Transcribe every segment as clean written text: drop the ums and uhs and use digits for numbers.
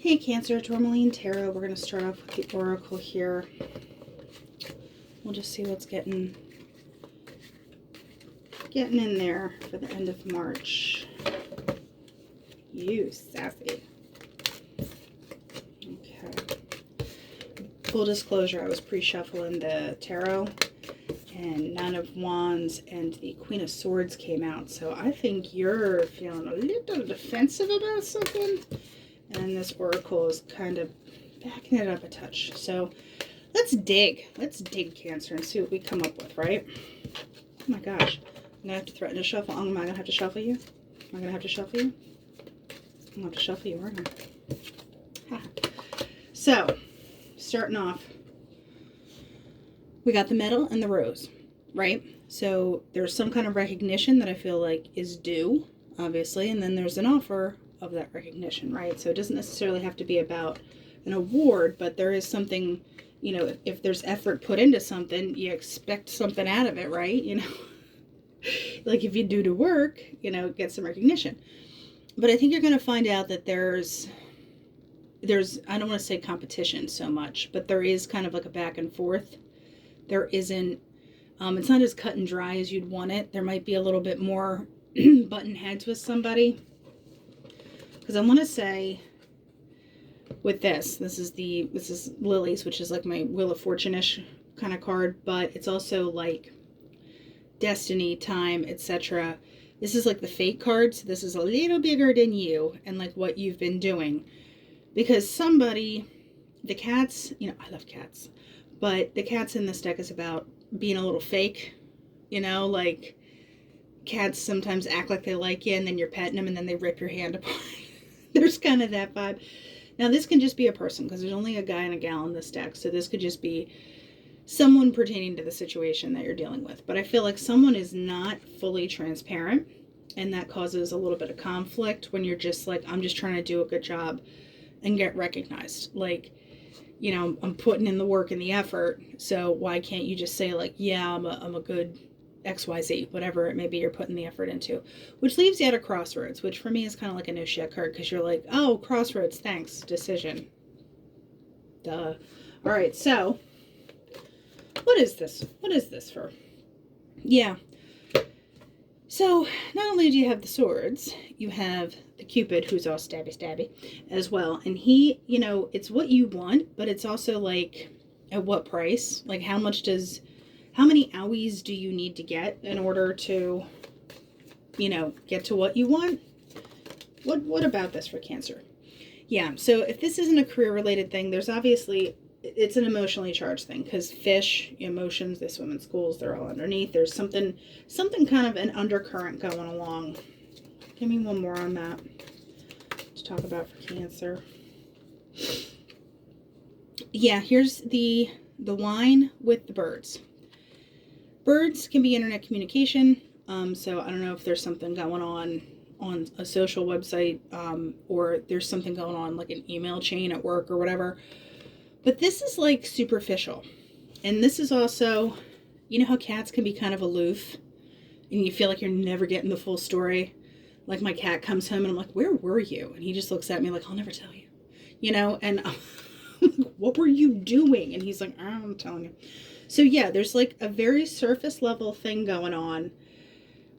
Hey Cancer, Tourmaline Tarot. We're going to start off with the Oracle here. We'll just see what's getting in there for the end of March. You sassy. Okay. Full disclosure, I was pre-shuffling the tarot and Nine of Wands and the Queen of Swords came out. So I think you're feeling a little defensive about something. And this Oracle is kind of backing it up a touch. So let's dig. Let's dig, Cancer, and see what we come up with, right? Oh my gosh. I'm going to have to threaten to shuffle. Am I going to have to shuffle you? Am I going to have to shuffle you? I'm going to have to shuffle you, aren't I? So, starting off, we got the medal and the rose, right? So there's some kind of recognition that I feel like is due, obviously, and then there's an offer of that recognition, right? So it doesn't necessarily have to be about an award, but there is something, you know, if there's effort put into something, you expect something out of it, right? You know, like if you do the work, you know, get some recognition. But I think you're going to find out that there's, I don't want to say competition so much, but there is kind of like a back and forth. There isn't, it's not as cut and dry as you'd want it. There might be a little bit more button heads with somebody. Because I want to say with this is Lilies, which is like my Wheel of Fortune-ish kind of card, but it's also like destiny, time, etc. This is like the fate card, so this is a little bigger than you and like what you've been doing. Because somebody, the cats, you know, I love cats, but the cats in this deck is about being a little fake, you know, like cats sometimes act like they like you and then you're petting them and then they rip your hand apart. There's kind of that vibe. Now this can just be a person because there's only a guy and a gal in this deck. So this could just be someone pertaining to the situation that you're dealing with. But I feel like someone is not fully transparent and that causes a little bit of conflict when you're just like, I'm just trying to do a good job and get recognized. Like, you know, I'm putting in the work and the effort. So why can't you just say like, yeah, I'm a good XYZ, whatever it may be you're putting the effort into, which leaves you at a crossroads, which for me is kind of like a no shit card because you're like, oh, crossroads, thanks, decision. Duh. All right, so what is this? What is this for? Yeah. So not only do you have the swords, you have the Cupid, who's all stabby stabby as well. And he, you know, it's what you want, but it's also like at what price? Like how many owies do you need to get in order to, you know, get to what you want? What about this for Cancer? Yeah, so if this isn't a career-related thing, there's obviously, it's an emotionally charged thing because fish, emotions, they swim in schools, they're all underneath. There's something kind of an undercurrent going along. Give me one more on that to talk about for Cancer. Yeah, here's the wine with the birds. Birds can be internet communication, so I don't know if there's something going on a social website, or there's something going on like an email chain at work or whatever. But this is like superficial. And this is also, you know how cats can be kind of aloof and you feel like you're never getting the full story? Like my cat comes home and I'm like, where were you? And he just looks at me like, I'll never tell you, you know, and I'm like, what were you doing? And he's like, I'm telling you. So yeah, there's like a very surface level thing going on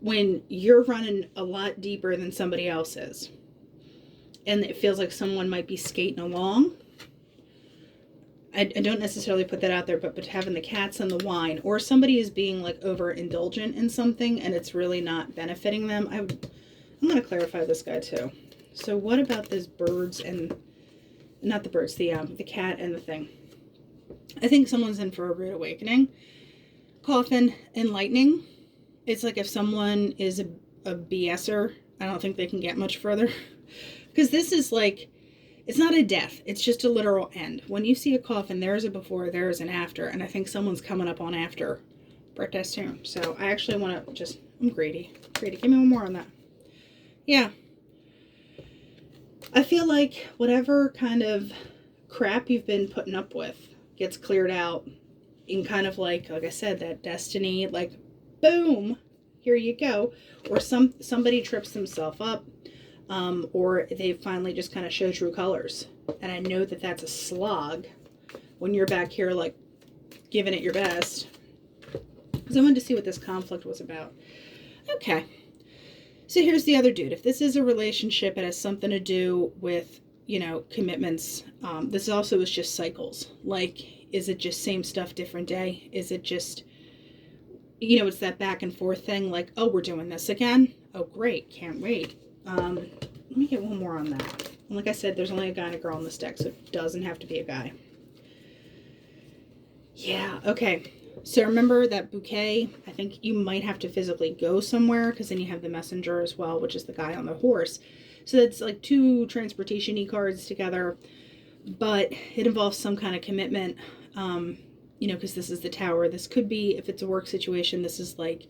when you're running a lot deeper than somebody else is. And it feels like someone might be skating along. I don't necessarily put that out there, but having the cats and the wine, or somebody is being like overindulgent in something and it's really not benefiting them. I'm going to clarify this guy too. So what about this birds and, not the birds, the cat and the thing? I think someone's in for a rude awakening. Coffin and lightning. It's like if someone is a BSer, I don't think they can get much further. Because this is like, it's not a death. It's just a literal end. When you see a coffin, there is a before, there is an after. And I think someone's coming up on after birthday soon. So I actually want to just, I'm greedy. Greedy. Give me one more on that. Yeah. I feel like whatever kind of crap you've been putting up with gets cleared out in kind of like I said, that destiny, like boom, here you go. Or somebody trips themselves up. or they finally just kind of show true colors. And I know that that's a slog when you're back here like giving it your best. Because I wanted to see what this conflict was about. Okay. So here's the other dude. If this is a relationship, it has something to do with, you know, commitments. This also is just cycles. Like, is it just same stuff, different day? Is it just, you know, it's that back and forth thing. Like, oh, we're doing this again. Oh, great. Can't wait. Let me get one more on that. And like I said, there's only a guy and a girl in this deck, so it doesn't have to be a guy. Yeah, okay. So remember that bouquet? I think you might have to physically go somewhere, because then you have the messenger as well, which is the guy on the horse. So that's like two transportation-y cards together, but it involves some kind of commitment, you know, because this is the tower. This could be, if it's a work situation, this is like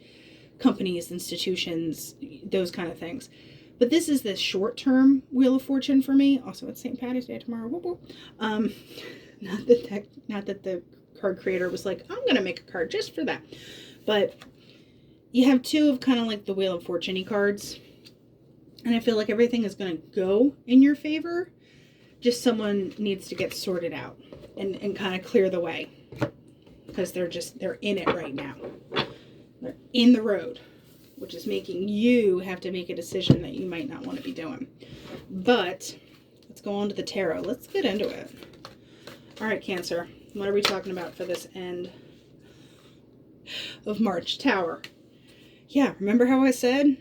companies, institutions, those kind of things. But this is the short-term Wheel of Fortune for me. Also, it's St. Patty's Day tomorrow. Whoop, whoop. Not that the card creator was like, I'm going to make a card just for that. But you have two of kind of like the Wheel of Fortune-y cards. And I feel like everything is going to go in your favor. Just someone needs to get sorted out and kind of clear the way. Because they're in it right now. They're in the road, which is making you have to make a decision that you might not want to be doing. But let's go on to the tarot. Let's get into it. All right, Cancer. What are we talking about for this end of March? Tower. Yeah, remember how I said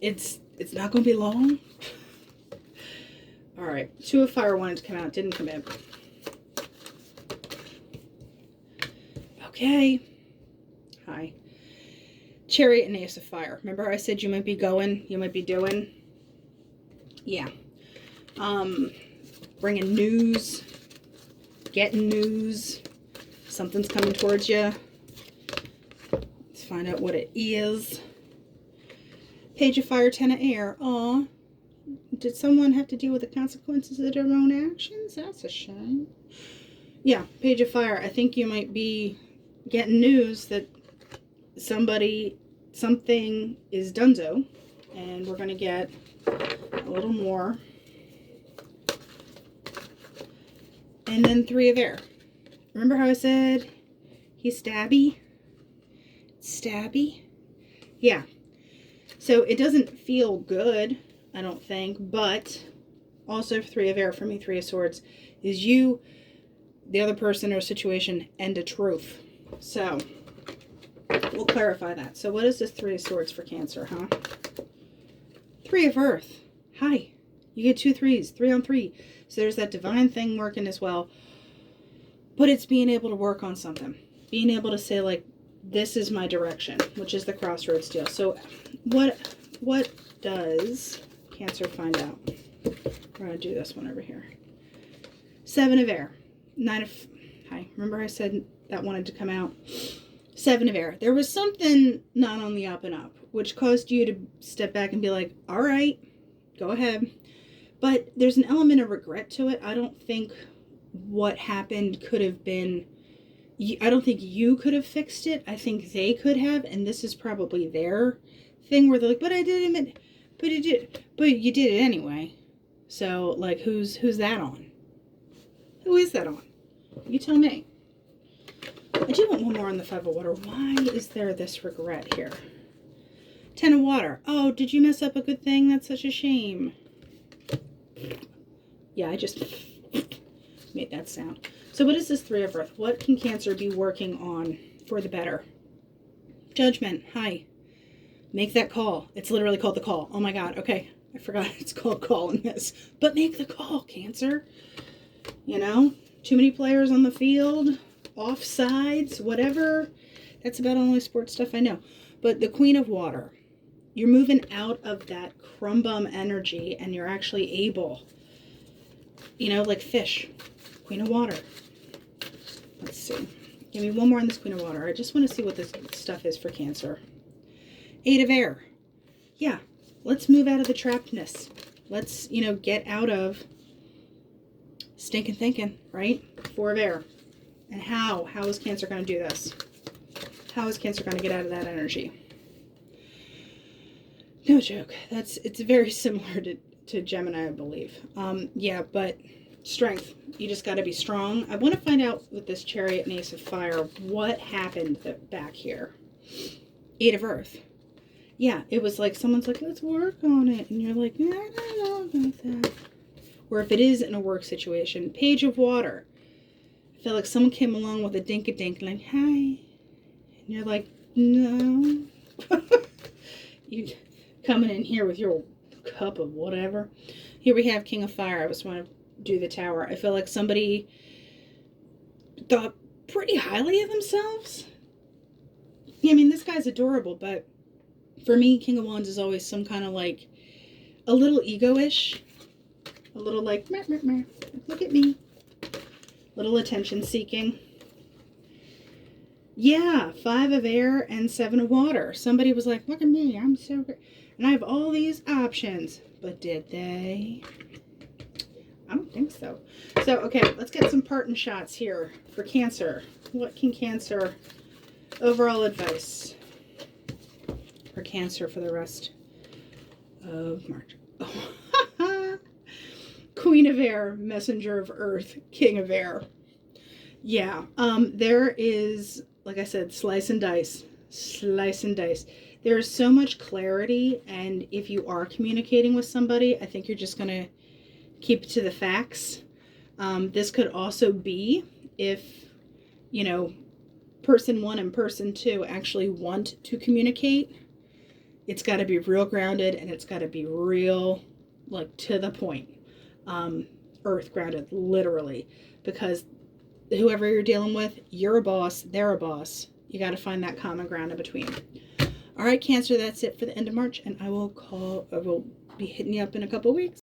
it's not going to be long? All right. Two of Fire wanted to come out. Didn't come in. Okay. Hi. Chariot and Ace of Fire. Remember I said you might be going, you might be doing? Yeah. Bringing news, getting news, something's coming towards you. Let's find out what it is. Page of Fire, Ten of Air. Aw. Did someone have to deal with the consequences of their own actions? That's a shame. Yeah, Page of Fire. I think you might be getting news that something is donezo, and we're going to get a little more. And then Three of Air. Remember how I said he's stabby? Stabby? Yeah. So it doesn't feel good, I don't think, but also Three of Air for me, Three of Swords, is you, the other person or situation, and a truth. So we'll clarify that. So what is this Three of Swords for Cancer, huh? Three of Earth. Hi. You get 2 threes, 3 on 3. So there's that divine thing working as well. But it's being able to work on something. Being able to say, like, this is my direction, which is the crossroads deal. So what does Cancer find out? We're going to do this one over here. Seven of Air. Nine of... Hi. Remember I said that wanted to come out? Seven of Air. There was something not on the up and up, which caused you to step back and be like, all right, go ahead. But there's an element of regret to it. I don't think what happened could have been... I don't think you could have fixed it. I think they could have, and this is probably their thing where they're like, but I didn't, but you did it anyway. So, like, who's that on? Who is that on? You tell me. I do want one more on the Five of Water. Why is there this regret here? Ten of Water. Oh, did you mess up a good thing? That's such a shame. Yeah, I just made that sound. So what is this Three of Earth? What can Cancer be working on for the better? Judgment. Hi. Make that call. It's literally called the call. Oh my God. Okay. I forgot it's called call in this. But make the call, Cancer. You know? Too many players on the field. Offsides. Whatever. That's about only sports stuff I know. But the Queen of Water. You're moving out of that crumbum energy and you're actually able, you know, like fish. Queen of Water. Let's see. Give me one more on this Queen of Water. I just want to see what this stuff is for Cancer. Eight of Air. Yeah. Let's move out of the trappedness. Let's, you know, get out of stinking thinking, right? Four of Air. And how? How is Cancer going to do this? How is Cancer going to get out of that energy? No joke. It's very similar to Gemini, I believe. Yeah, but strength. You just got to be strong. I want to find out with this Chariot and Ace of Fire what happened back here. Eight of Earth. Yeah, it was like someone's like, let's work on it. And you're like, I don't know about that. Or if it is in a work situation, Page of Water. I feel like someone came along with a dink-a-dink, like, hi. And you're like, no. You coming in here with your cup of whatever. Here we have King of Fire. I just want to do the Tower. I feel like somebody thought pretty highly of themselves. Yeah, I mean, this guy's adorable, but for me, King of Wands is always some kind of like a little ego-ish. A little like, meh, meh, meh. Look at me. Little attention seeking. Yeah, 5 of Air and 7 of Water. Somebody was like, look at me, I'm so great. And I have all these options. But did they? I don't think so. So, okay, let's get some parting shots here for Cancer. What can Cancer, overall advice for Cancer for the rest of March? Oh. Queen of Air, Messenger of Earth, King of Air. Yeah, there is, like I said, slice and dice. Slice and dice. There's so much clarity, and if you are communicating with somebody, I think you're just going to keep to the facts. This could also be if, you know, person 1 and person 2 actually want to communicate. It's got to be real grounded, and it's got to be real, like, to the point. Earth grounded, literally, because whoever you're dealing with, you're a boss, they're a boss. You got to find that common ground in between. All right, Cancer, that's it for the end of March, and I will be hitting you up in a couple weeks.